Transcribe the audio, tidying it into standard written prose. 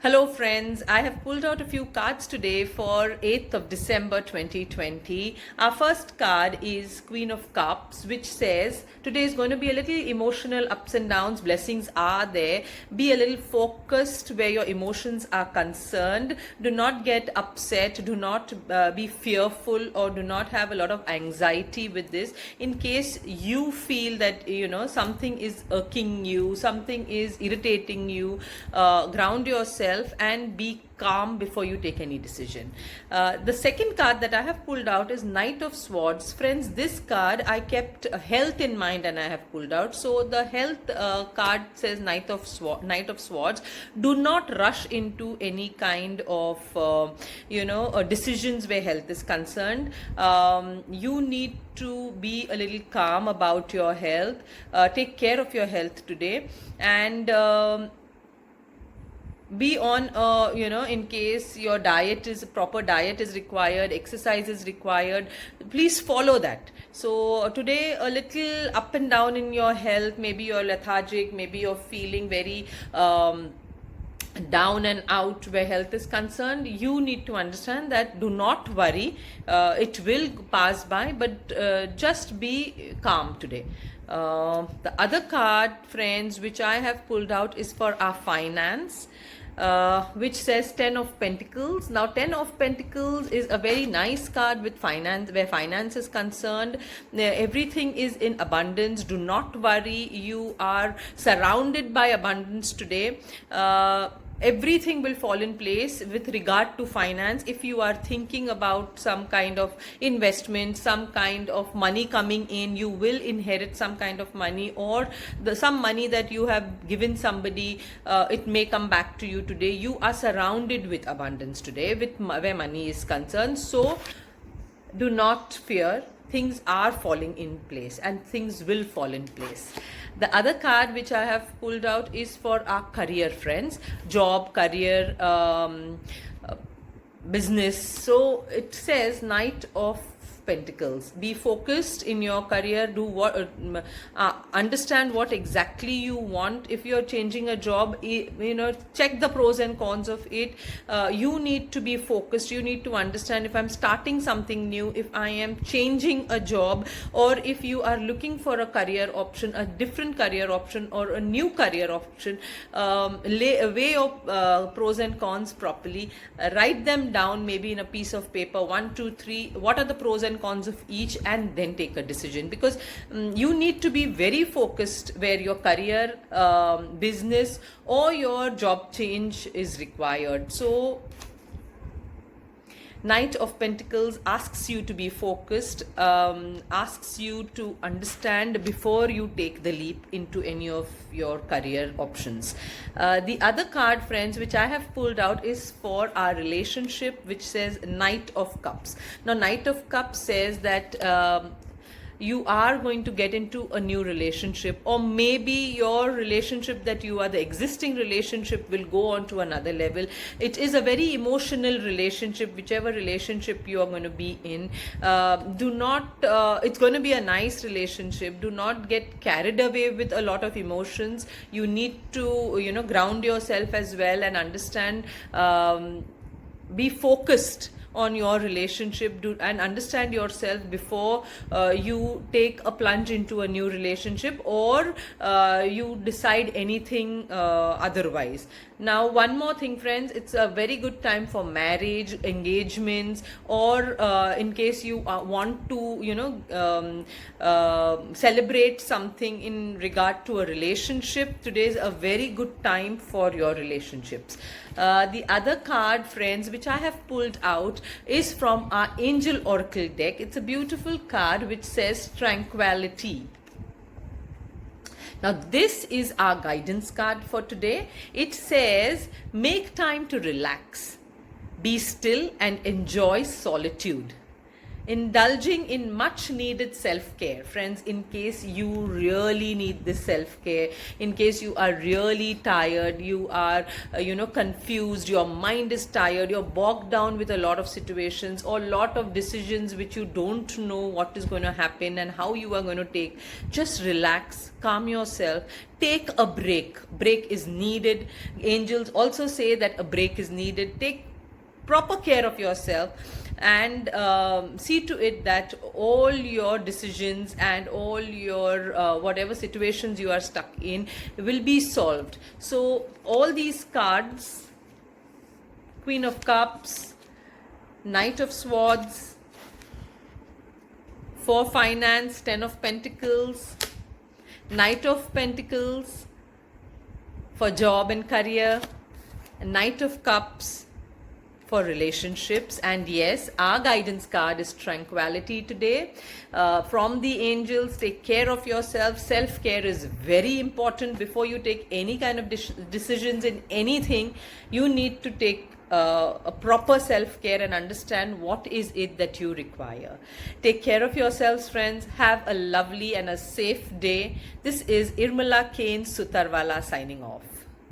Hello friends, I have pulled out a few cards today for 8th of December 2020. Our first card is Queen of Cups, which says today is going to be a little emotional ups and downs. Blessings are there. Be a little focused where your emotions are concerned. Do not get upset. Do not be fearful or do not have a lot of anxiety with this. In case you feel that something is irking you, something is irritating you, ground yourself and be calm before you take any decision. The second card that I have pulled out is Knight of Swords. Friends, this card I kept health in mind and I have pulled out. So the health card says Knight of Swords. Do not rush into any kind of decisions where health is concerned. You need to be a little calm about your health. Take care of your health today and be on in case your proper diet is required, exercise is required, please follow that. So today a little up and down in your health, maybe you're lethargic, maybe you're feeling very down and out where health is concerned. You need to understand that do not worry, it will pass by, but just be calm today. The other card, friends, which I have pulled out is for our finance, which says 10 of Pentacles. Now 10 of Pentacles is a very nice card with finance, where finance is concerned. Everything is in abundance. Do not worry, you are surrounded by abundance today. Everything will fall in place with regard to finance. If you are thinking about some kind of investment, some kind of money coming in, you will inherit some kind of money, or some money that you have given somebody, it may come back to you today. You are surrounded with abundance today with where money is concerned. So do not fear. Things are falling in place and things will fall in place. The other card which I have pulled out is for our career, friends. Job, career, business. So it says Knight of Pentacles. Be focused in your career. Do what understand what exactly you want. If you're changing a job, check the pros and cons of it. You need to be focused. You need to understand, if I'm starting something new, if I am changing a job, or if you are looking for a career option, a different career option or a new career option, weigh your pros and cons properly. Write them down, maybe in a piece of paper, 1 2 3, what are the pros and cons of each, and then take a decision, because you need to be very focused where your career, business or your job change is required. So Knight of Pentacles asks you to be focused, asks you to understand before you take the leap into any of your career options. The other card, friends, which I have pulled out is for our relationship, which says Knight of Cups. Now, Knight of Cups says that you are going to get into a new relationship, or maybe your relationship that you are, the existing relationship, will go on to another level. It is a very emotional relationship, whichever relationship you are going to be in. It's going to be a nice relationship. Do not get carried away with a lot of emotions. You need to ground yourself as well and understand, be focused on your relationship, and understand yourself before you take a plunge into a new relationship, or you decide anything otherwise. Now, one more thing, friends, it's a very good time for marriage, engagements, or in case you want to celebrate something in regard to a relationship. Today is a very good time for your relationships. The other card, friends, which I have pulled out is from our Angel Oracle deck. It's a beautiful card which says Tranquility. Now, this is our guidance card for today. It says, make time to relax, be still and enjoy solitude. indulging in much needed self-care. Friends, in case you really need this self-care, in case you are really tired, you are confused, your mind is tired, you're bogged down with a lot of situations or lot of decisions which you don't know what is going to happen and how you are going to take, just relax, calm yourself, take a break is needed. Angels also say that a break is needed. Take proper care of yourself and see to it that all your decisions and all your whatever situations you are stuck in will be solved. So all these cards, Queen of Cups, Knight of Swords, for finance, Ten of Pentacles, Knight of Pentacles for job and career, Knight of Cups for relationships, and yes, our guidance card is tranquility today from the angels. Take care of yourself. Self-care is very important. Before you take any kind of decisions in anything, you need to take a proper self-care and understand what is it that you require. Take care of yourselves, friends. Have a lovely and a safe day. This is Irmala Kane Sutarwala signing off.